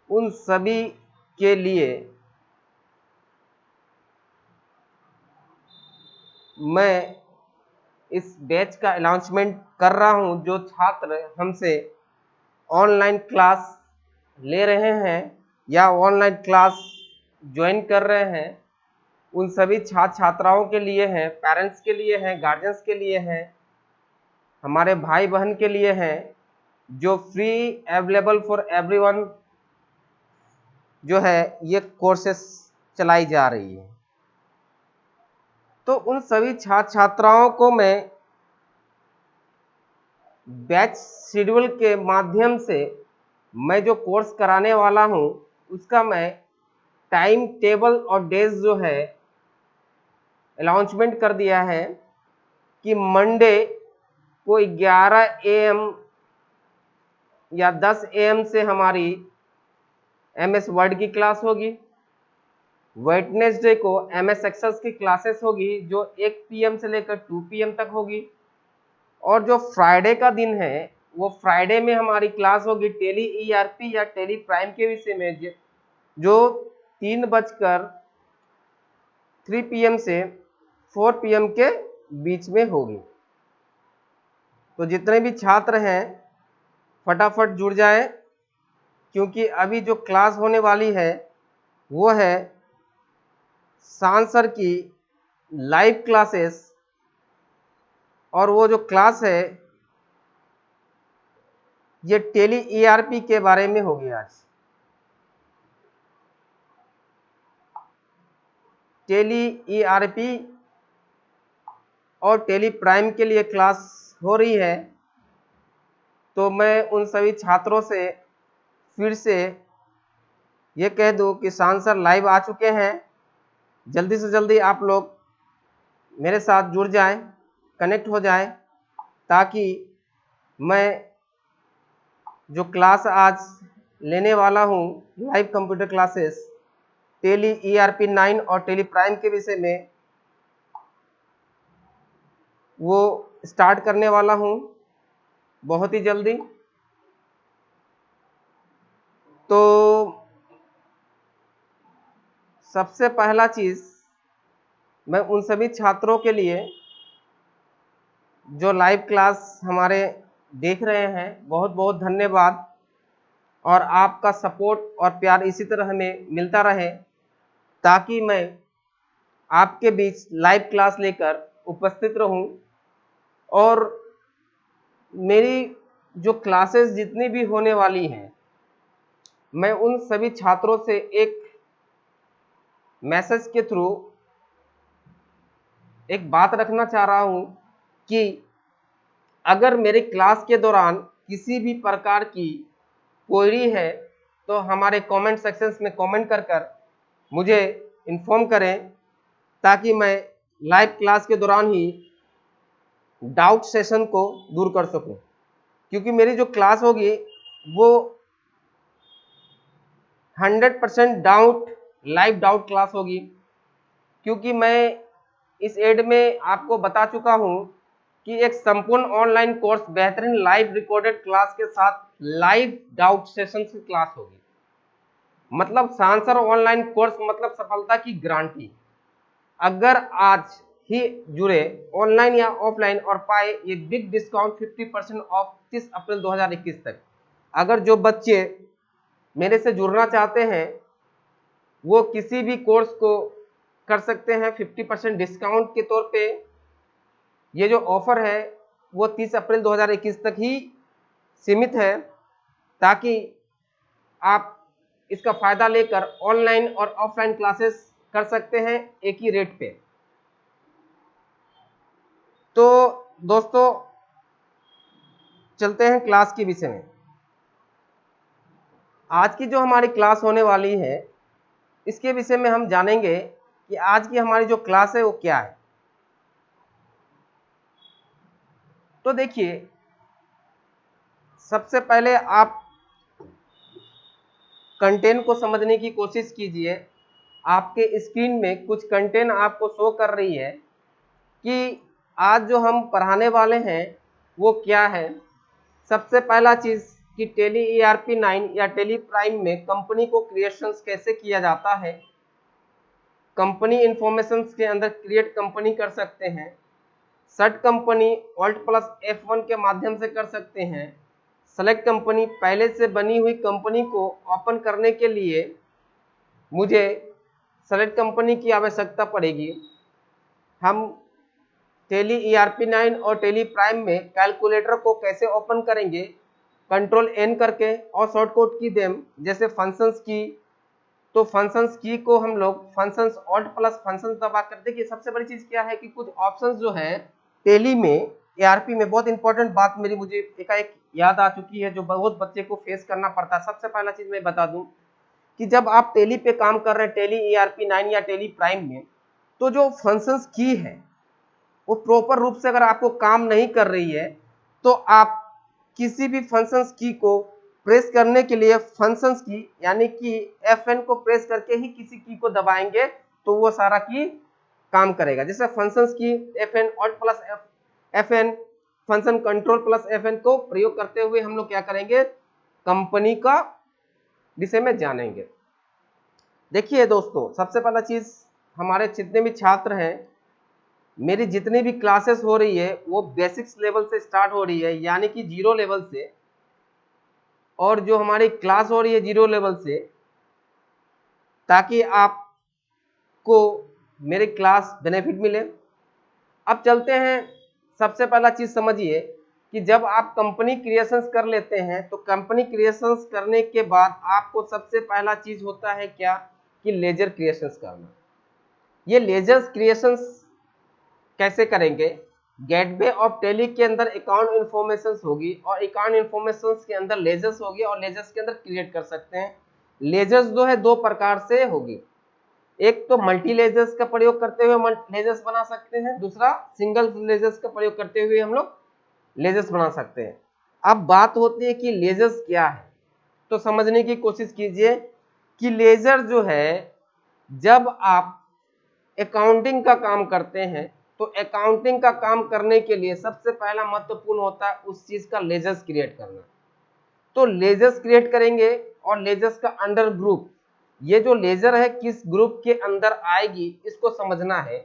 उन सभी के लिए मैं इस बैच का अनाउंसमेंट कर रहा हूं। जो छात्र हमसे ऑनलाइन क्लास ले रहे हैं या ऑनलाइन क्लास ज्वाइन कर रहे हैं, उन सभी छात्र छात्राओं के लिए है, पेरेंट्स के लिए है, गार्जियंस के लिए है, हमारे भाई बहन के लिए है, जो फ्री अवेलेबल फॉर एवरीवन जो है ये कोर्सेस चलाई जा रही है। तो उन सभी छात्र छात्राओं को मैं बैच शेड्यूल के माध्यम से मैं जो कोर्स कराने वाला हूं उसका मैं टाइम टेबल और डेज जो है अनाउंसमेंट कर दिया है कि मंडे को 11 AM या 10 AM से हमारी MS वर्ड की क्लास होगी। वेडनेसडे को MS एक्सेल की क्लासेस होगी जो 1 PM से लेकर 2 PM तक होगी। और जो फ्राइडे का दिन है वो फ्राइडे में हमारी क्लास होगी टेली ERP या टेली प्राइम के विषय में, जो 3 PM से 4 PM के बीच में होगी। तो जितने भी छात्र हैं फटाफट जुड़ जाएं, क्योंकि अभी जो क्लास होने वाली है वो है शान सर की लाइव क्लासेस, और वो जो क्लास है ये टेली ERP के बारे में होगी। आज टेली ERP और टेली प्राइम के लिए क्लास हो रही है। तो मैं उन सभी छात्रों से फिर से ये कह दूं कि शान सर लाइव आ चुके हैं। जल्दी से जल्दी आप लोग मेरे साथ जुड़ जाएं, कनेक्ट हो जाएं, ताकि मैं जो क्लास आज लेने वाला हूं live computer classes Tally ERP 9 और टेली प्राइम के विषय में वो स्टार्ट करने वाला हूं बहुत ही जल्दी। तो सबसे पहला चीज मैं उन सभी छात्रों के लिए जो लाइव क्लास हमारे देख रहे हैं बहुत बहुत धन्यवाद, और आपका सपोर्ट और प्यार इसी तरह हमें मिलता रहे ताकि मैं आपके बीच लाइव क्लास लेकर उपस्थित रहूं। और मेरी जो क्लासेस जितनी भी होने वाली हैं मैं उन सभी छात्रों से एक मैसेज के थ्रू एक बात रखना चाह रहा हूं कि अगर मेरी क्लास के दौरान किसी भी प्रकार की क्वेरी है तो हमारे कमेंट सेक्शंस में कमेंट कर मुझे इन्फॉर्म करें, ताकि मैं लाइव क्लास के दौरान ही डाउट सेशन को दूर कर सकूं। क्योंकि मेरी जो क्लास होगी वो 100% लाइव डाउट क्लास होगी, क्योंकि मैं इस एड में आपको बता चुका हूं कि एक संपूर्ण ऑनलाइन कोर्स बेहतरीन लाइव रिकॉर्डेड क्लास के साथ लाइव डाउट सेशन की क्लास होगी। मतलब शान सर ऑनलाइन कोर्स मतलब सफलता की गारंटी। अगर आज ही जुड़े ऑनलाइन या ऑफलाइन और पाए ये बिग डिस्काउंट 50% ऑफ 30 अप्रैल 2021 तक। अगर जो बच्चे मेरे से जुड़ना चाहते हैं वो किसी भी कोर्स को कर सकते हैं 50% डिस्काउंट के तौर पे। ये जो ऑफर है वो 30 अप्रैल 2021 तक ही सीमित है, ताकि आप इसका फायदा लेकर ऑनलाइन और ऑफलाइन क्लासेस कर सकते हैं एक ही रेट पे। तो दोस्तों चलते हैं क्लास के विषय में। आज की जो हमारी क्लास होने वाली है इसके विषय में हम जानेंगे कि आज की हमारी जो क्लास है वो क्या है। तो देखिए, सबसे पहले आप कंटेंट को समझने की कोशिश कीजिए। आपके स्क्रीन में कुछ कंटेंट आपको शो कर रही है कि आज जो हम पढ़ाने वाले हैं वो क्या है। सबसे पहला चीज कि टेली ERP 9 या टेली प्राइम में कंपनी को क्रिएशंस कैसे किया जाता है। कंपनी इंफॉर्मेशन के अंदर क्रिएट कंपनी कर सकते हैं। सर्च कंपनी Alt+F1 के माध्यम से कर सकते हैं। सेलेक्ट कंपनी, पहले से बनी हुई कंपनी को ओपन करने के लिए मुझे सेलेक्ट कंपनी की आवश्यकता पड़ेगी। हम टेली ERP 9 और टेली प्राइम में कैलकुलेटर को कैसे ओपन करेंगे, कंट्रोल N करके और शॉर्टकट की देम जैसे फंक्शंस की, तो फंक्शंस की को हम लोग फंक्शंस Alt+ फंक्शंस दबा कर, देखिए सबसे बड़ी चीज क्या है कि कुछ ऑप्शंस जो है टेली में ERP में, बहुत इंपॉर्टेंट बात मेरी मुझे एकाएक याद आ चुकी है जो बहुत बच्चे को फेस करना पड़ता है। सबसे पहला चीज मैं बता दूं कि जब आप टेली पे काम कर रहे हैं, टेली ERP 9 या टेली प्राइम में, तो जो फंक्शंस की है वो प्रॉपर रूप से अगर आपको काम नहीं कर रही है तो आप किसी भी फंक्शंस की को प्रेस करने के लिए फंक्शंस की यानी कि FN को प्रेस करके ही किसी की को दबाएंगे तो वो सारा की काम करेगा। जैसे फंक्शंस की FN Alt+FN फंक्शन कंट्रोल+FN को प्रयोग करते हुए हम लोग क्या करेंगे, कंपनी का विषय में जानेंगे। देखिए दोस्तों, सबसे पहला चीज, हमारे जितने भी छात्र हैं, मेरी जितनी भी क्लासेस हो रही है वो बेसिक्स लेवल से स्टार्ट हो रही है, यानी कि 0 लेवल से, और जो हमारी क्लास हो रही है 0 लेवल से, ताकि आपको मेरी क्लास बेनिफिट मिले। अब चलते हैं, सबसे पहला चीज समझिए कि जब आप कंपनी क्रिएशंस कर लेते हैं तो कंपनी क्रिएशंस करने के बाद आपको सबसे पहला चीज होता है क्या, कि लेजर क्रिएशंस करना। ये लेजर क्रिएशंस कैसे करेंगे, गेटवे ऑफ टेली के अंदर अकाउंट इन्फॉर्मेशन होगी और अकाउंट इन्फॉर्मेशन के अंदर लेजर्स होगी और लेजर्स के अंदर क्रिएट कर सकते हैं। लेजर्स जो है दो प्रकार से होगी, एक तो मल्टी लेजर्स का प्रयोग करते हुए लेजर्स बना सकते हैं, दूसरा सिंगल लेजर्स का प्रयोग करते हुए हम लोग लेजर्स बना सकते हैं। अब बात होती है कि लेजर्स क्या है, तो समझने की कोशिश कीजिए कि लेजर जो है, जब आप अकाउंटिंग का काम करते हैं तो अकाउंटिंग का काम करने के लिए सबसे पहला महत्वपूर्ण होता है उस चीज का लेजर्स क्रिएट करना। तो लेजर्स क्रिएट करेंगे और लेजर्स का अंडर ग्रुप, ये जो लेजर है किस ग्रुप के अंदर आएगी इसको समझना है।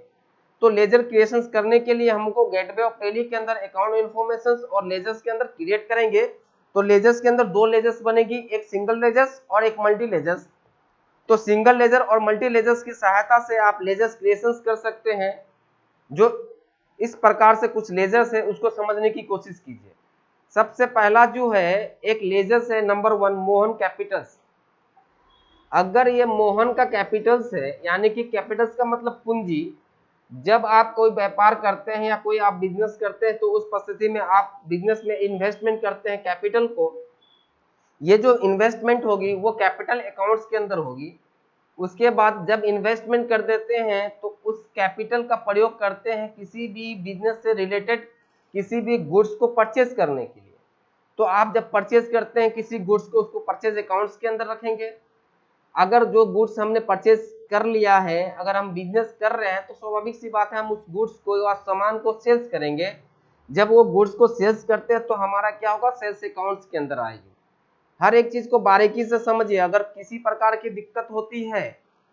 तो लेजर क्रिएशंस करने के लिए हमको गेटवे ऑफ टेली के अंदर अकाउंट इन्फॉर्मेशन और लेजर्स के अंदर क्रिएट करेंगे। तो लेजर्स के अंदर दो लेजर्स बनेगी, एक सिंगल लेजर्स और एक मल्टी लेजर्स। तो सिंगल लेजर और मल्टी लेजर्स की सहायता से आप लेजर्स क्रिएशंस कर सकते हैं। जो इस प्रकार से कुछ लेजर्स है उसको समझने की कोशिश कीजिए। सबसे पहला जो है एक लेजर्स है नंबर 1, मोहन कैपिटल्स। अगर ये मोहन का कैपिटल्स है, यानी कि कैपिटल्स का मतलब पूंजी, जब आप कोई व्यापार करते हैं या कोई आप बिजनेस करते हैं तो उस परिस्थिति में आप बिजनेस में इन्वेस्टमेंट करते हैं कैपिटल को, ये जो इन्वेस्टमेंट होगी वो कैपिटल अकाउंट्स के अंदर होगी। उसके बाद जब इन्वेस्टमेंट कर देते हैं तो उस कैपिटल का प्रयोग करते हैं किसी भी बिजनेस से रिलेटेड किसी भी गुड्स को परचेज करने के लिए। तो आप जब परचेज करते हैं किसी गुड्स को, उसको परचेज अकाउंट्स के अंदर रखेंगे। अगर जो गुड्स हमने परचेज कर लिया है, अगर हम बिजनेस कर रहे हैं तो स्वाभाविक सी बात है हम उस गुड्स को या सामान को सेल्स करेंगे। जब वो गुड्स को सेल्स करते हैं तो हमारा क्या होगा, सेल्स अकाउंट्स के अंदर आएगी। हर एक चीज को बारीकी से समझिए। अगर किसी प्रकार की दिक्कत होती है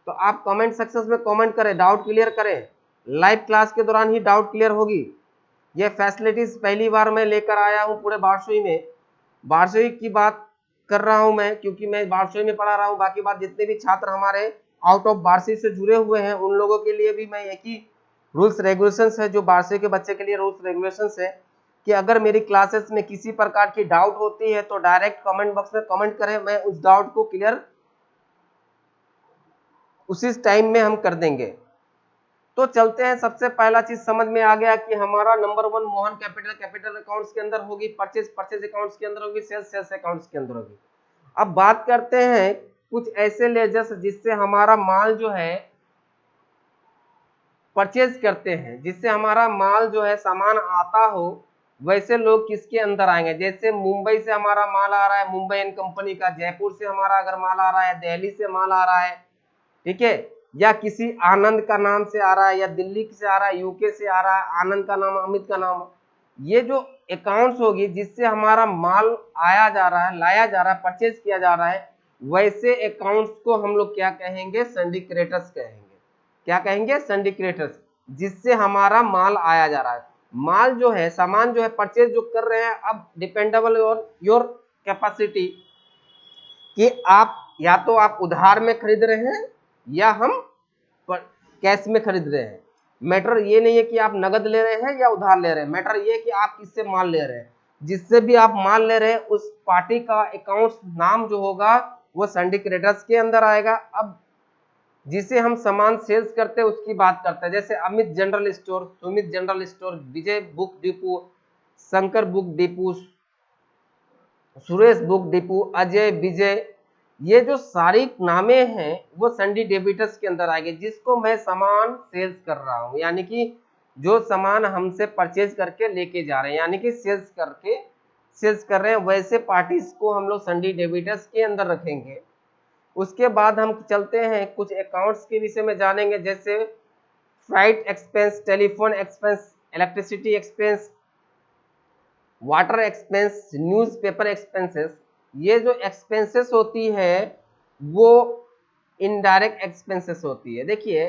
तो आप कमेंट सेक्शन में कमेंट करें, डाउट क्लियर करें। लाइव क्लास के दौरान ही डाउट क्लियर होगी। ये फैसिलिटीज पहली बार मैं लेकर आया हूं पूरे बारसोई में। बारसोई की बात कर रहा हूं मैं क्योंकि मैं बारसोई में पढ़ा रहा हूं। बाकी बात जितने भी छात्र हमारे आउट ऑफ बारसोई से जुड़े हुए हैं उन लोगों के लिए भी मैं एक ही रूल्स रेगुलेशंस है जो बारसोई के बच्चे के लिए रूल्स रेगुलेशंस है कि अगर मेरी क्लासेस में किसी प्रकार की डाउट होती है तो डायरेक्ट कमेंट बॉक्स में कमेंट करें, मैं उस डाउट को क्लियर उसी टाइम में हम कर देंगे। तो चलते हैं, सबसे पहला चीज समझ में आ गया कि हमारा नंबर 1 मोहन कैपिटल अकाउंट्स के अंदर होगी, परचेज अकाउंट्स के अंदर होगी, सेल्स अकाउंट्स के अंदर होगी। अब बात करते हैं कुछ ऐसे लेजर्स जिससे हमारा माल जो है परचेज करते हैं, जिससे हमारा माल जो है सामान आता हो, वैसे लोग किसके अंदर आएंगे। जैसे मुंबई से हमारा माल आ रहा है, मुंबई एंड कंपनी का, जयपुर से हमारा अगर माल आ रहा है, दिल्ली से माल आ रहा है, ठीक है, या किसी आनंद का नाम से आ रहा है, या दिल्ली से आ रहा है, यूके से आ रहा है, आनंद का नाम, अमित का नाम, ये जो अकाउंट्स होगी जिससे हमारा माल आया जा रहा है, लाया जा रहा है, परचेज किया जा रहा है, वैसे अकाउंट्स को हम लोग क्या कहेंगे? सन्डी क्रेडिटर्स कहेंगे। क्या कहेंगे? सन्डी क्रेडिटर्स, जिससे हमारा माल आया जा रहा है। माल जो है, सामान जो है परचेज जो कर रहे हैं, अब डिपेंडेबल ऑन योर कैपेसिटी कि आप या तो आप उधार में खरीद रहे हैं या हम कैश में खरीद रहे हैं। मैटर ये नहीं है कि आप नगद ले रहे हैं या उधार ले रहे हैं, मैटर ये है कि आप किससे माल ले रहे हैं। जिससे भी आप माल ले रहे हैं उस पार्टी का अकाउंट नाम जो होगा वो सन्डी क्रेडिटर्स के अंदर आएगा। अब जिसे हम सामान सेल्स करते हैं उसकी बात करते हैं, जैसे Amit general store, Sumit general store, Vijay book depot, Shankar book depot, Suresh book depot, Ajay, Vijay, ये जो सारी नामे हैं वो सन्डी डेबिटर्स के अंदर आएंगे, जिसको मैं सामान सेल्स कर रहा हूं, यानी कि जो सामान हमसे परचेज करके लेके जा रहे हैं, यानी कि सेल्स कर रहे हैं, वैसे पार्टीज को हम लोग सन्डी डेबिटर्स के अंदर रखेंगे। उसके बाद हम चलते हैं कुछ अकाउंट्स के विषय में जानेंगे, जैसे flight expense, telephone expense, electricity expense, water expense, newspaper expenses. ये जो एक्सपेंसेस होती है वो इनडायरेक्ट एक्सपेंसेस होती है। देखिए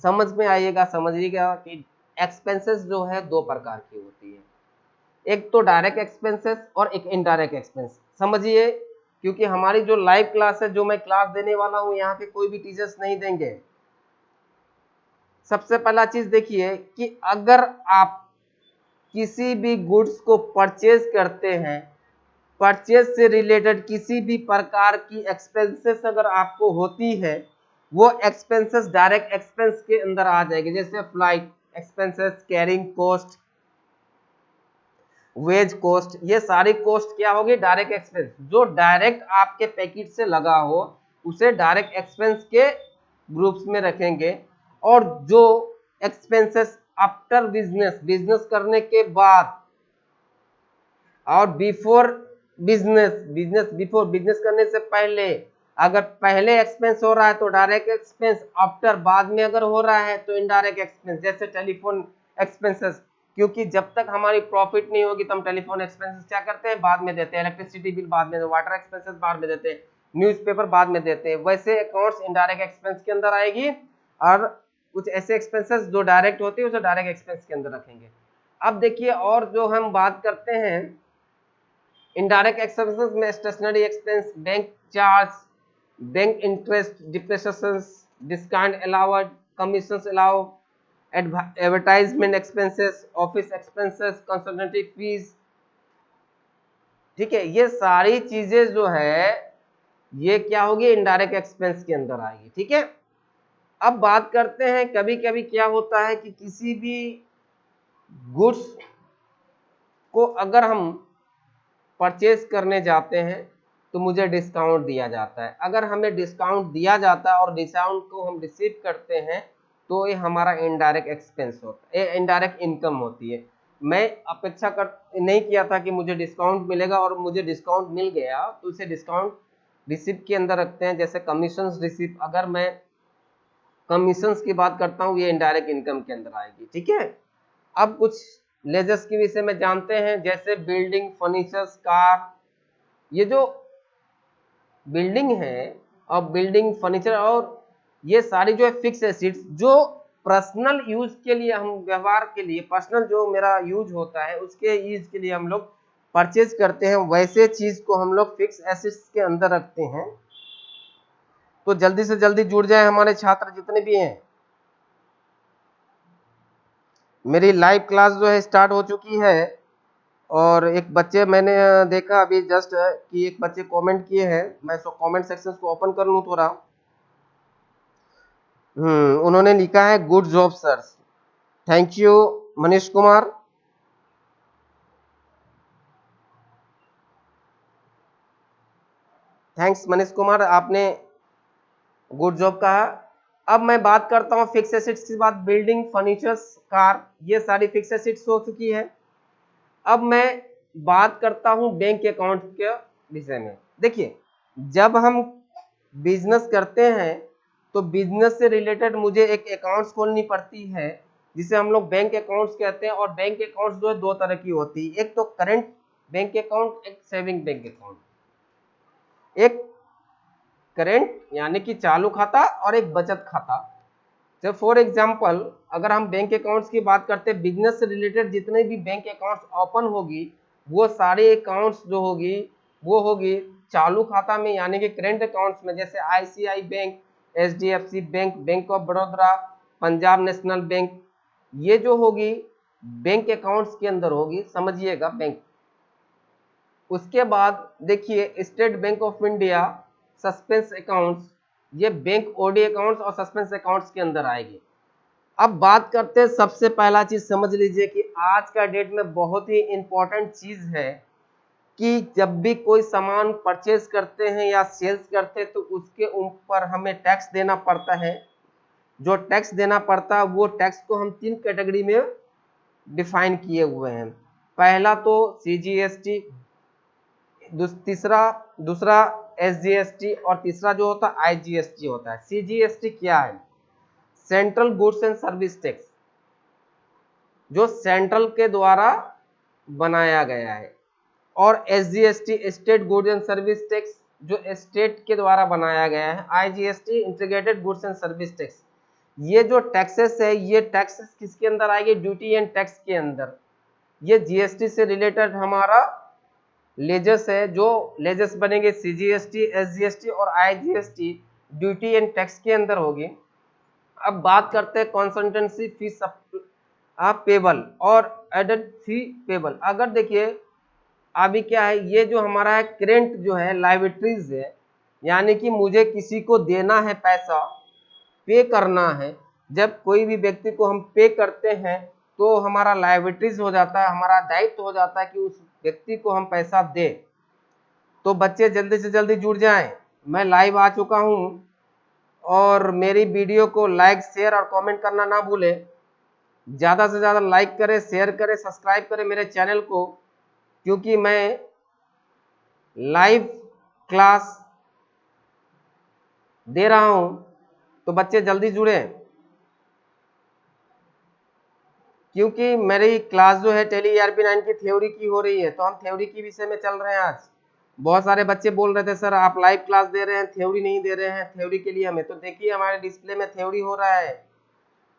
समझ में आइएगा, समझिएगा कि एक्सपेंसेस जो है दो प्रकार की होती है, एक तो डायरेक्ट एक्सपेंसेस और एक इनडायरेक्ट एक्सपेंस। समझिए, क्योंकि हमारी जो लाइव क्लास है, जो मैं क्लास देने वाला हूं, यहाँ के कोई भी टीचर्स नहीं देंगे। सबसे पहला चीज देखिए कि अगर आप किसी भी गुड्स को परचेज करते हैं, परचेज से रिलेटेड किसी भी प्रकार की एक्सपेंसेस अगर आपको होती है, वो एक्सपेंसेस डायरेक्ट एक्सपेंस के अंदर आ जाएगी। जैसे flight expenses, carrying cost, wage cost, ये सारी कॉस्ट क्या होगी? Direct expense. जो डायरेक्ट आपके पैकेट से लगा हो उसे डायरेक्ट एक्सपेंस के ग्रुप्स में रखेंगे, और जो एक्सपेंसेस आफ्टर बिजनेस करने के बाद और बिफोर बिजनेस करने से पहले, अगर पहले एक्सपेंस हो रहा है तो डायरेक्ट एक्सपेंस, आफ्टर बाद में अगर हो रहा है तो इनडायरेक्ट एक्सपेंस। जैसे टेलीफोन एक्सपेंसेस, क्योंकि जब तक हमारी प्रॉफिट नहीं होगी तो हम टेलीफोन एक्सपेंसेस क्या करते हैं? बाद में देते हैं। इलेक्ट्रिसिटी बिल बाद में, वाटर एक्सपेंसेस बाद में देते हैं, न्यूज़पेपर बाद में देते हैं। वैसे अकाउंट्स इनडायरेक्ट एक्सपेंस के अंदर आएगी, और कुछ ऐसे एक्सपेंसेस जो डायरेक्ट होती है उसे डायरेक्ट एक्सपेंस के अंदर रखेंगे। अब देखिए, और जो हम बात करते हैं इनडायरेक्ट एक्सपेंसेस में, stationery expense, bank charge, bank interest, depreciations, discount allowed, commissions allowed, advertisement expenses, office expenses, consultancy fees. ठीक है, ये सारी चीजें जो है ये क्या होगी? इनडायरेक्ट एक्सपेंस के अंदर आएगी। ठीक है, अब बात करते हैं, कभी कभी क्या होता है कि किसी भी गुड्स को अगर हम परचेज करने जाते हैं तो मुझे डिस्काउंट दिया जाता है। अगर हमें डिस्काउंट दिया जाता है और डिस्काउंट को हम रिसीव करते हैं तो ये हमारा इनडायरेक्ट एक्सपेंस होता है, इनडायरेक्ट इनकम होती है। मैं अपेक्षा नहीं किया था कि मुझे डिस्काउंट मिलेगा और मुझे डिस्काउंट मिल गया, तो उसे डिस्काउंट रिसिप्ट के अंदर रखते हैं। जैसे कमीशंस रिसिप्ट, अगर मैं कमीशंस की बात करता हूँ, ये इनडायरेक्ट इनकम के अंदर आएगी। ठीक है, अब कुछ लेजर्स के विषय में जानते हैं, जैसे बिल्डिंग, फर्नीचर्स, कार। ये जो बिल्डिंग है और बिल्डिंग, फर्नीचर और ये सारी जो है फिक्स एसेट्स, जो पर्सनल यूज के लिए, हम व्यवहार के लिए, पर्सनल जो मेरा यूज होता है उसके यूज के लिए हम लोग परचेज करते हैं, वैसे चीज को हम लोग फिक्स एसेट्स के अंदर रखते हैं। तो जल्दी से जल्दी जुड़ जाए हमारे छात्र जितने भी हैं। मेरी लाइव क्लास जो है स्टार्ट हो चुकी है, और एक बच्चे मैंने देखा अभी जस्ट कि एक बच्चे कमेंट किए हैं। मैं कमेंट सेक्शन को ओपन कर लूं थोड़ा। उन्होंने लिखा है good job sir. Thank you Manish Kumar. Thanks Manish Kumar, आपने गुड जॉब कहा। अब मैं बात करता हूं फिक्स एसेट्स की बात। बिल्डिंग, फर्नीचर्स, कार, ये सारी फिक्स एसेट्स हो चुकी है। अब मैं बात करता हूं बैंक अकाउंट के विषय में। देखिए, जब हम बिजनेस करते हैं तो बिजनेस से रिलेटेड मुझे एक अकाउंट्स खोलनी पड़ती है, जिसे हम लोग बैंक अकाउंट्स कहते हैं। और बैंक अकाउंट्स जो है दो तरह की होती है, एक तो करंट बैंक अकाउंट, एक सेविंग बैंक अकाउंट। एक करंट यानी कि चालू खाता और एक बचत खाता। जब फॉर एग्जांपल अगर हम बैंक अकाउंट्स की बात करते हैं, बिजनेस से रिलेटेड जितने भी बैंक अकाउंट्स ओपन होगी वो सारे अकाउंट्स जो होगी वो होगी चालू खाता में यानी कि करंट अकाउंट्स में, जैसे ICI bank, HDFC bank, bank of Baroda, Punjab national bank, ये जो होगी बैंक अकाउंट्स के अंदर होगी, समझिएगा बैंक। उसके बाद देखिए state bank of India suspense accounts, ये बैंक ओडी अकाउंट्स और सस्पेंस अकाउंट्स के अंदर आएगी। अब बात करते हैं, सबसे पहला चीज समझ लीजिए कि आज का डेट में बहुत ही इंपॉर्टेंट चीज है कि जब भी कोई सामान परचेज करते हैं या सेल्स करते हैं तो उसके ऊपर हमें टैक्स देना पड़ता है। जो टैक्स देना पड़ता है वो टैक्स को हम 3 कैटेगरी में डिफाइन किए हुए हैं। पहला तो सीजीएसटी, दूसरा एसजीएसटी और तीसरा जो होता है आईजीएसटी होता है। सीजीएसटी क्या है? Central goods and service tax, जो सेंट्रल के द्वारा बनाया गया है। और SGST state goods and service tax, जो स्टेट के द्वारा बनाया गया है। IGST integrated goods and service tax. ये जो टैक्सेस है ये टैक्सेस किसके अंदर आएगी? ड्यूटी एंड टैक्स के अंदर। ये जीएसटी से रिलेटेड हमारा लेजर्स है, जो लेजर्स बनेंगे सीजीएसटी, एसजीएसटी और आईजीएसटी ड्यूटी एंड टैक्स के अंदर होगी। अब बात करते हैं कंसल्टेंसी फीस पेबल और एडेड फी पेबल। अगर देखिए अभी क्या है, ये जो हमारा है करेंट जो है लायबिलिटीज है, यानी कि मुझे किसी को देना है पैसा, पे करना है। जब कोई भी व्यक्ति को हम पे करते हैं तो हमारा लायबिलिटीज हो जाता है, हमारा दायित्व हो जाता है कि उस व्यक्ति को हम पैसा दे। तो बच्चे जल्दी से जल्दी जुड़ जाएं। मैं लाइव आ चुका हूं और मेरी वीडियो को लाइक, शेयर और कमेंट करना ना भूलें। ज़्यादा से ज़्यादा लाइक करें, शेयर करें, सब्सक्राइब करें मेरे चैनल को, क्योंकि मैं लाइव क्लास दे रहा हूं। तो बच्चे जल्दी जुड़ें, क्योंकि मेरी क्लास जो है टैली ईआरपी 9 की थ्योरी की हो रही है, तो हम थ्योरी की विषय में चल रहे हैं आज। बहुत सारे बच्चे बोल रहे थे सर आप लाइव क्लास दे रहे हैं, थ्योरी नहीं दे रहे हैं, थ्योरी के लिए हमें। तो देखिए हमारे डिस्प्ले में थ्योरी हो रहा है।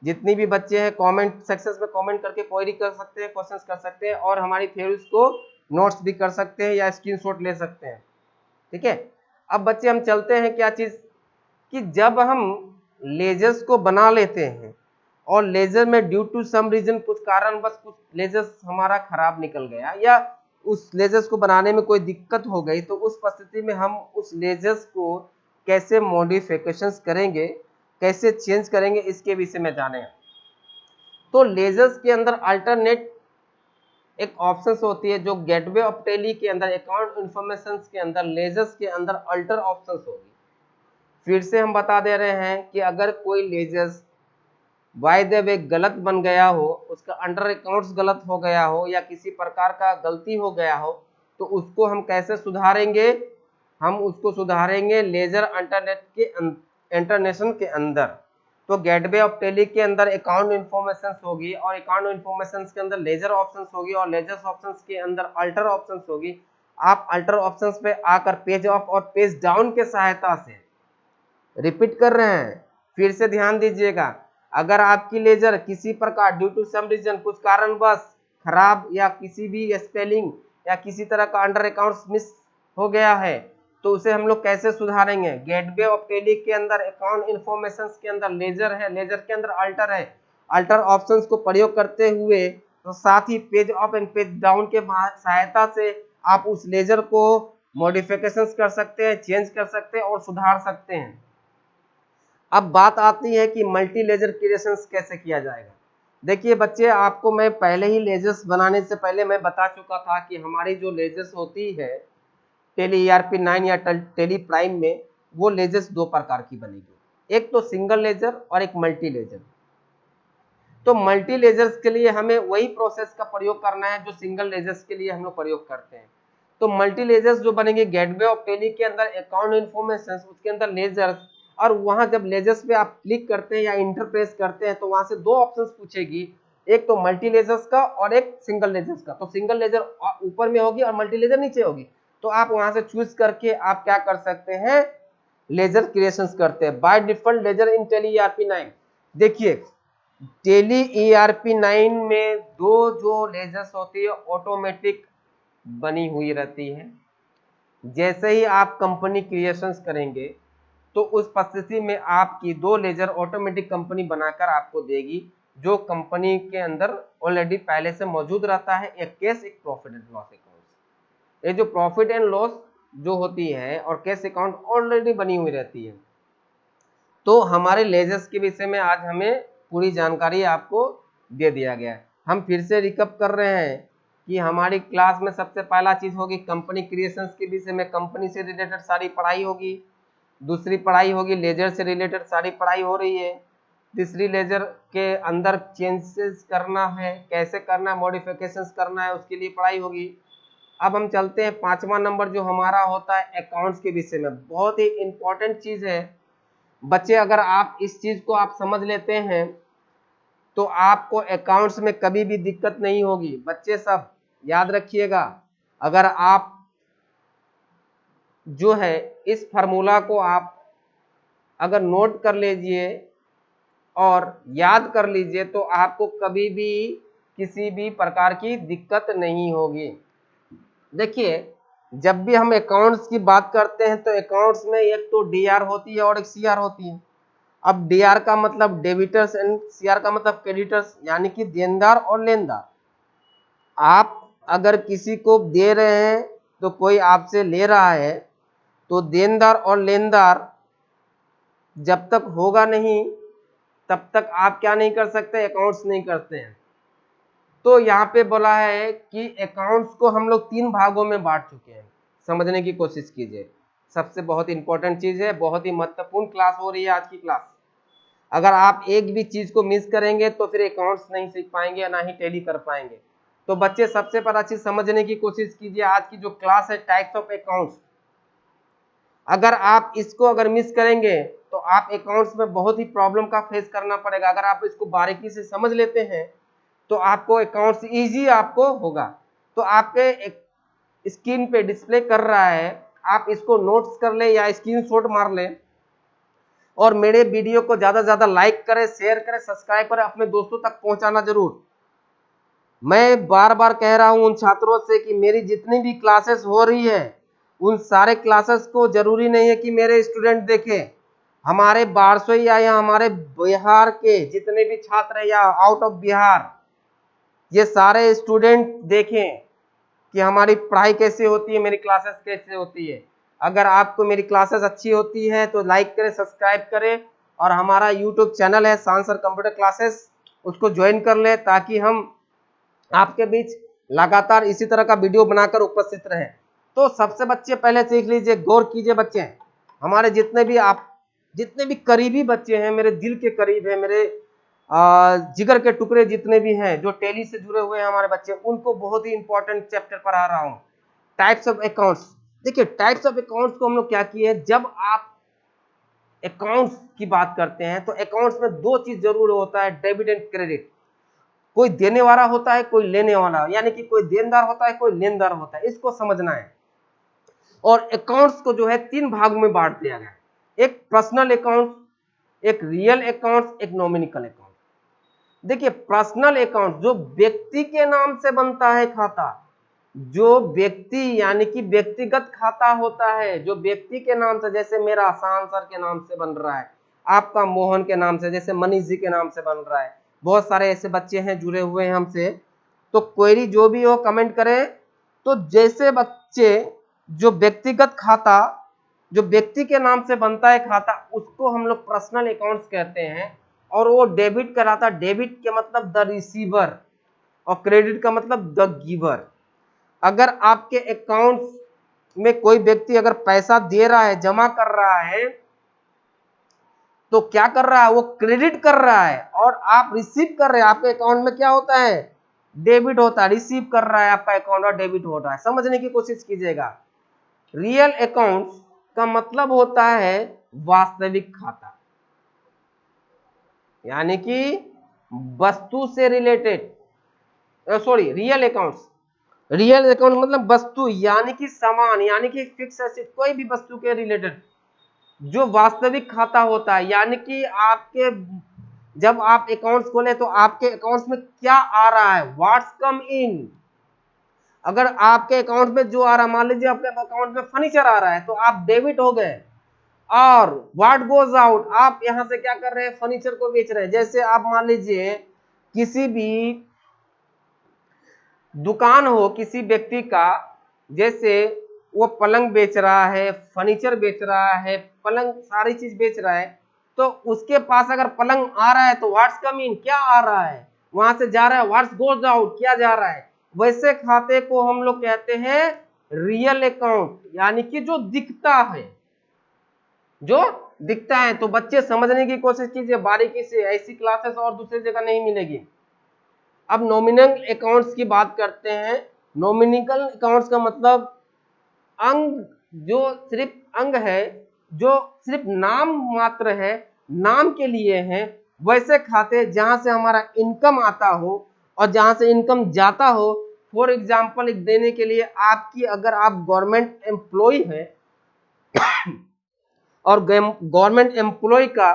जितनी भी बच्चे हैं कमेंट सेक्शन में कमेंट करके क्वेरी कर सकते हैं, क्वेश्चंस कर सकते हैं और हमारी थ्योरीज को नोट्स भी कर सकते हैं या स्क्रीनशॉट ले सकते हैं। ठीक है, अब बच्चे हम चलते हैं क्या चीज कि जब हम लेजर्स को बना लेते हैं और लेजर में ड्यू टू सम रीजन, कुछ कारण बस कुछ लेजर्स हमारा खराब निकल गया या उस लेजर्स को बनाने में कोई दिक्कत हो गई, तो उस परिस्थिति में हम उस लेजर्स को कैसे मॉडिफिकेशंस करेंगे, कैसे चेंज करेंगे, इसके विषय में जाने। तो लेजर्स के अंदर अल्टरनेट एक ऑप्शंस होती है, जो गेटवे ऑफ टैली के अंदर अकाउंट इंफॉर्मेशन के अंदर लेजर्स के अंदर अल्टर ऑप्शंस होगी। फिर से हम बता दे रहे हैं कि अगर कोई लेजर्स बाय द वे गलत बन गया हो, उसका अंडर अकाउंट्स गलत हो गया हो या किसी प्रकार का गलती हो गया हो, तो उसको हम कैसे सुधारेंगे? हम उसको सुधारेंगे लेजर इंटरनेशन के अंदर। तो गेटवे ऑफ टैली के अंदर अकाउंट इंफॉर्मेशन होगी और अकाउंट इंफॉर्मेशन के अंदर लेजर ऑप्शंस होगी और लेजर ऑप्शंस के अंदर अल्टर ऑप्शंस होगी। आप अल्टर ऑप्शंस पे आकर पेज अप और पेज डाउन के सहायता से, रिपीट कर रहे हैं, फिर से ध्यान दीजिएगा, अगर आपकी लेजर किसी प्रकार ड्यू टू सम रीजन, कुछ कारणवश खराब या किसी भी स्पेलिंग या किसी तरह का अंडर अकाउंट्स मिस हो गया है, तो उसे हम लोग कैसे सुधारेंगे? गेटवे ऑफ टैली के अंदर अकाउंट इंफॉर्मेशन के अंदर लेजर है, लेजर के अंदर अल्टर है। अल्टर ऑप्शंस को प्रयोग करते हुए तो साथ ही page up and page down के सहायता से आप उस लेजर को मॉडिफिकेशंस कर सकते हैं, चेंज कर सकते हैं और सुधार सकते हैं। अब बात आती है कि मल्टी लेजर क्रिएशंस कैसे किया जाएगा। देखिए बच्चे, आपको मैं पहले ही लेजर्स बनाने से पहले मैं बता चुका था कि हमारी जो लेजर्स होती है टैली ईआरपी 9 या टैली प्राइम में, वो लेजर्स दो प्रकार की बनेगी, एक तो सिंगल लेजर और एक मल्टी लेजर। तो मल्टी लेजर्स के लिए हमें वही प्रोसेस का प्रयोग करना है जो सिंगल लेजर्स के लिए हम लोग प्रयोग करते हैं। तो मल्टी लेजर्स जो बनेंगे गेटवे ऑफ टैली के अंदर अकाउंट इंफॉर्मेशन, उसके अंदर लेजर्स और वहां जब लेजर्स पे आप क्लिक करते हैं या इंटर प्रेस करते हैं तो वहां से दो ऑप्शंस पूछेगी, एक तो मल्टी लेजर्स का और एक सिंगल लेजर्स का। तो सिंगल लेजर ऊपर में होगी और मल्टी लेजर नीचे होगी। तो आप वहां से चूज करके आप क्या कर सकते हैं, लेजर क्रिएशंस करते हैं। By default ledger in Tally ERP9, देखिए टेली ERP9 में दो जो लेजर्स होती है ऑटोमेटिक बनी हुई रहती है। जैसे ही आप कंपनी क्रिएशंस करेंगे तो उस परिस्थिति में आपकी दो लेजर ऑटोमेटिक कंपनी बनाकर आपको देगी, जो कंपनी के अंदर ऑलरेडी पहले से मौजूद रहता है, एक कैश एक प्रॉफिट एंड लॉस अकाउंट। ये जो प्रॉफिट एंड लॉस जो होती है और कैश अकाउंट ऑलरेडी बनी हुई रहती है। तो हमारे लेजर्स के विषय में आज हमें पूरी जानकारी आपको दे दिया गया है। हम फिर से रिकप कर रहे हैं कि हमारी क्लास में सबसे पहला चीज होगी कंपनी क्रिएशंस के विषय में, कंपनी से रिलेटेड सारी पढ़ाई होगी। दूसरी पढ़ाई होगी लेजर से रिलेटेड सारी पढ़ाई हो रही है। तीसरी लेजर के अंदर चेंजेस करना है, कैसे करना है, मॉडिफिकेशंस करना है, उसके लिए पढ़ाई होगी। अब हम चलते हैं 5वां नंबर जो हमारा होता है अकाउंट्स के विषय में। बहुत ही इंपॉर्टेंट चीज है बच्चे, अगर आप इस चीज को आप समझ लेते हैं तो आपको अकाउंट्स में कभी भी दिक्कत नहीं होगी। बच्चे सब याद रखिएगा, अगर आप जो है इस फार्मूला को आप अगर नोट कर लीजिए और याद कर लीजिए तो आपको कभी भी किसी भी प्रकार की दिक्कत नहीं होगी। देखिए जब भी हम अकाउंट्स की बात करते हैं तो अकाउंट्स में एक तो DR होती है और एक CR होती है। अब DR का मतलब डेबिटर्स एंड CR का मतलब क्रेडिटर्स, यानी कि देनदार और लेनदार। आप अगर किसी को दे रहे हैं तो कोई आपसे ले रहा है, तो देनदार और लेनदार जब तक होगा नहीं तब तक आप क्या नहीं कर सकते, अकाउंट्स नहीं करते हैं। तो यहाँ पे बोला है कि अकाउंट्स को हम लोग 3 भागों में बांट चुके हैं, समझने की कोशिश कीजिए। सबसे बहुत इंपॉर्टेंट चीज है, बहुत ही महत्वपूर्ण क्लास हो रही है आज की क्लास। अगर आप एक भी चीज को मिस करेंगे तो फिर अकाउंट्स नहीं सीख पाएंगे, ना ही टैली कर पाएंगे। तो बच्चे सबसे पहला चीज समझने की कोशिश कीजिए, आज की जो क्लास है टाइप्स ऑफ अकाउंट्स। अगर आप इसको अगर मिस करेंगे तो आप अकाउंट्स में बहुत ही प्रॉब्लम का फेस करना पड़ेगा। अगर आप इसको बारीकी से समझ लेते हैं तो आपको अकाउंट्स इजी आपको होगा। तो आपके स्क्रीन पे डिस्प्ले कर रहा है, आप इसको नोट्स कर ले या स्क्रीनशॉट मार ले और मेरे वीडियो को ज्यादा से ज्यादा लाइक करें, शेयर करें, सब्सक्राइब करें, अपने दोस्तों तक पहुंचाना जरूर। मैं बार बार कह रहा हूं उन छात्रों से कि मेरी जितनी भी क्लासेस हो रही है उन सारे क्लासेस को जरूरी नहीं है कि मेरे स्टूडेंट देखें। हमारे बारसोई या हमारे बिहार के जितने भी छात्र हैं या आउट ऑफ बिहार, ये सारे स्टूडेंट देखें कि हमारी पढ़ाई कैसे होती है, मेरी क्लासेस कैसे होती है। अगर आपको मेरी क्लासेस अच्छी होती है तो लाइक करें, सब्सक्राइब करें और हमारा यूट्यूब चैनल है शान सर कंप्यूटर क्लासेस, उसको ज्वाइन कर ले ताकि हम आपके बीच लगातार इसी तरह का वीडियो बनाकर उपस्थित रहे। तो सबसे बच्चे पहले सीख लीजिए, गौर कीजिए बच्चे, हमारे जितने भी करीबी बच्चे हैं, मेरे दिल के करीब है, मेरे जिगर के टुकड़े जितने भी हैं जो टैली से जुड़े हुए हैं हमारे बच्चे, उनको बहुत ही इंपॉर्टेंट चैप्टर पढ़ा रहा हूं, टाइप्स ऑफ अकाउंट्स। देखिए टाइप्स ऑफ अकाउंट्स को हम लोग क्या किए, जब आप अकाउंट्स की बात करते हैं तो अकाउंट्स में दो चीज जरूर होता है, डेबिट एंड क्रेडिट। कोई देने वाला होता है, कोई लेने वाला, यानी कि कोई देनदार होता है, कोई लेनदार होता है, इसको समझना है। और अकाउंट्स को जो है 3 भागों में बांट दिया गया, एक पर्सनल अकाउंट, एक रियल अकाउंट, एक नॉमिनिकल अकाउंट। देखिए पर्सनल अकाउंट जो व्यक्ति के नाम से बनता है खाता, जो व्यक्ति यानी कि व्यक्तिगत खाता होता है, जो व्यक्ति के नाम से, जैसे मेरा शान सर के नाम से बन रहा है, आपका मोहन के नाम से, जैसे मनीष जी के नाम से बन रहा है, बहुत सारे ऐसे बच्चे हैं जुड़े हुए हैं हमसे। तो क्वेरी जो भी हो कमेंट करें। तो जैसे बच्चे जो व्यक्तिगत खाता, जो व्यक्ति के नाम से बनता है खाता, उसको हम लोग पर्सनल अकाउंट्स कहते हैं और वो डेबिट कराता, डेबिट के मतलब द रिसीवर और क्रेडिट का मतलब द गिवर। अगर आपके अकाउंट्स में कोई व्यक्ति अगर पैसा दे रहा है, जमा कर रहा है, तो क्या कर रहा है, वो क्रेडिट कर रहा है और आप रिसीव कर रहे हैं, आपके अकाउंट में क्या होता है, डेबिट होता है, रिसीव कर रहा है आपका अकाउंट और डेबिट हो रहा है। समझने की कोशिश कीजिएगा। रियल अकाउंट्स का मतलब होता है वास्तविक खाता, यानी कि वस्तु से related, sorry real accounts. Real account मतलब वस्तु यानी कि सामान, यानी कि फिक्स एसेट, कोई भी वस्तु के रिलेटेड जो वास्तविक खाता होता है, यानी कि आपके जब आप अकाउंट्स खोले तो आपके अकाउंट्स में क्या आ रहा है, व्हाट्स कम इन। अगर आपके अकाउंट में जो आ रहा है, मान लीजिए आपके अकाउंट में फर्नीचर आ रहा है तो आप डेबिट हो गए, और व्हाट गोज आउट, आप यहां से क्या कर रहे हैं, फर्नीचर को बेच रहे हैं। जैसे आप मान लीजिए किसी भी दुकान हो किसी व्यक्ति का, जैसे वो पलंग बेच रहा है, फर्नीचर बेच रहा है, पलंग सारी चीज बेच रहा है, तो उसके पास अगर पलंग आ रहा है तो व्हाट्स कम इन, क्या आ रहा है, वहां से जा रहा है, व्हाट्स गोज आउट, क्या जा रहा है। वैसे खाते को हम लोग कहते हैं रियल अकाउंट, यानी कि जो दिखता है, जो दिखता है। तो बच्चे समझने की कोशिश कीजिए बारीकी से, ऐसी क्लासेस और दूसरी जगह नहीं मिलेगी। अब नॉमिनल अकाउंट्स की बात करते हैं। नॉमिनल अकाउंट्स का मतलब अंग, जो सिर्फ अंग है, जो सिर्फ नाम मात्र है, नाम के लिए है। वैसे खाते जहां से हमारा इनकम आता हो और जहां से इनकम जाता हो। फॉर एग्जाम्पल देने के लिए, आपकी अगर आप गवर्नमेंट एम्प्लॉय है और गवर्नमेंट एम्प्लॉय का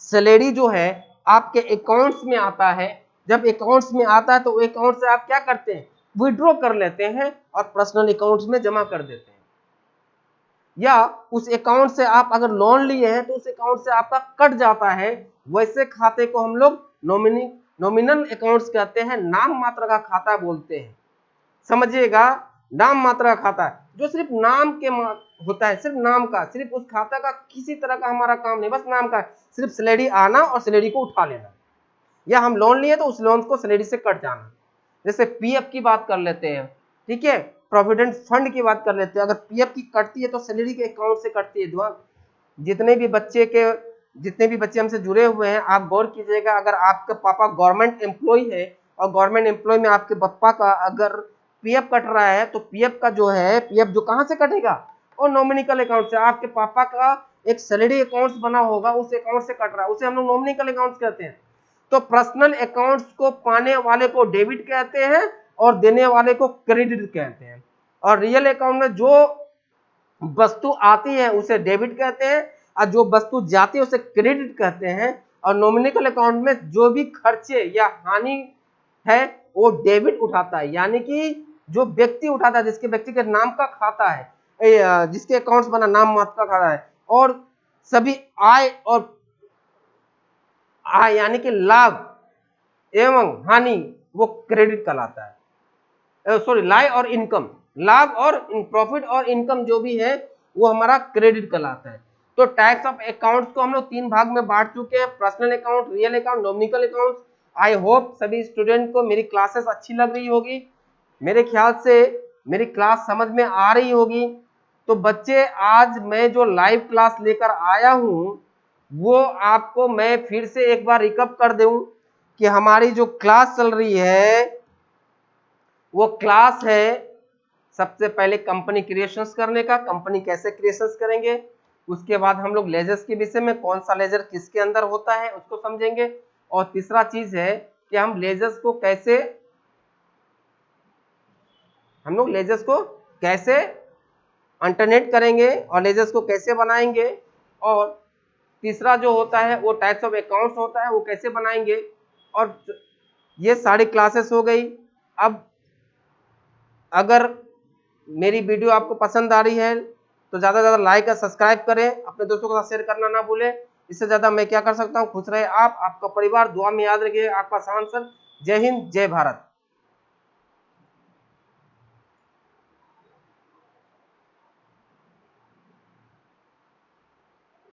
सैलरी जो है आपके अकाउंट्स में आता है, जब अकाउंट्स में आता है तो अकाउंट से आप क्या करते हैं, विड्रॉ कर लेते हैं और पर्सनल अकाउंट्स में जमा कर देते हैं। या उस अकाउंट से आप अगर लोन लिए हैं तो उस अकाउंट से आपका कट जाता है। वैसे खाते को हम लोग नॉमिनल अकाउंट्स कहते हैं, नाम मात्र का खाता बोलते हैं। समझिएगा, नाम मात्र का खाता जो सिर्फ नाम के होता है, सिर्फ नाम का, सिर्फ उस खाता का किसी तरह का हमारा काम नहीं, बस नाम का, सिर्फ सैलरी आना और सैलरी को उठा लेना, या हम लोन लिए तो उस लोन को सैलरी से कट जाना। जैसे पीएफ की बात कर लेते हैं, ठीक है, प्रोविडेंट फंड की बात कर लेते हैं। अगर पीएफ की कटती है तो सैलरी के अकाउंट से कटती है। जितने भी बच्चे हमसे जुड़े हुए हैं, आप गौर कीजिएगा, अगर आपके पापा गवर्नमेंट एम्प्लॉय है और गवर्नमेंट एम्प्लॉय में आपके पापा का अगर पीएफ कट रहा है तो पीएफ का जो है, पीएफ जो कहां से कटेगा, और नॉमिनल अकाउंट से। आपके पापा का एक सैलरी अकाउंट बना होगा, उस अकाउंट से कट रहा है, उसे हम लोग नॉमिनल अकाउंट कहते हैं। तो पर्सनल अकाउंट्स को पाने वाले को डेबिट कहते हैं और देने वाले को क्रेडिट कहते हैं। और रियल अकाउंट में जो वस्तु आती है उसे डेबिट कहते हैं और जो वस्तु जाती है उसे क्रेडिट कहते हैं। और नॉमिनल अकाउंट में जो भी खर्चे या हानि है वो डेबिट उठाता है, यानी कि जो व्यक्ति उठाता है, जिसके व्यक्ति के नाम का खाता है, जिसके अकाउंट्स बना नाम मात्र का खाता है, और सभी आय और यानी कि लाभ एवं हानि वो क्रेडिट कहलाता है। सॉरी, लाभ और इनकम, लाभ और प्रॉफिट और इनकम जो भी है वो हमारा क्रेडिट कहलाता है। तो टाइप्स ऑफ अकाउंट्स को हम लोग 3 भाग में बांट चुके हैं, personal account, real account, nominal account. I hope सभी स्टूडेंट को मेरी क्लासेस अच्छी लग रही होगी, मेरे ख्याल से मेरी क्लास समझ में आ रही होगी। तो बच्चे, आज मैं जो लाइव क्लास लेकर आया हूं वो आपको मैं फिर से एक बार रिकप कर दूं कि हमारी जो क्लास चल रही है वो क्लास है सबसे पहले कंपनी क्रिएशंस करने का, कंपनी कैसे क्रिएशंस करेंगे। उसके बाद हम लोग लेजर्स के विषय में, कौन सा लेजर किसके अंदर होता है उसको समझेंगे। और तीसरा चीज है कि हम लेजर्स को कैसे अल्टरनेट करेंगे और लेजर्स को कैसे बनाएंगे। और तीसरा जो होता है वो टाइप्स ऑफ अकाउंट्स होता है, वो कैसे बनाएंगे। और ये सारी क्लासेस हो गई। अब अगर मेरी वीडियो आपको पसंद आ रही है तो ज़्यादा से ज़्यादा लाइक और सब्सक्राइब करें, अपने दोस्तों के साथ शेयर करना ना भूलें। इससे ज़्यादा मैं क्या कर सकता हूँ। खुश रहे आप, आपका परिवार, दुआ में याद रखिए। आपका शान सर। जय हिंद, जय भारत।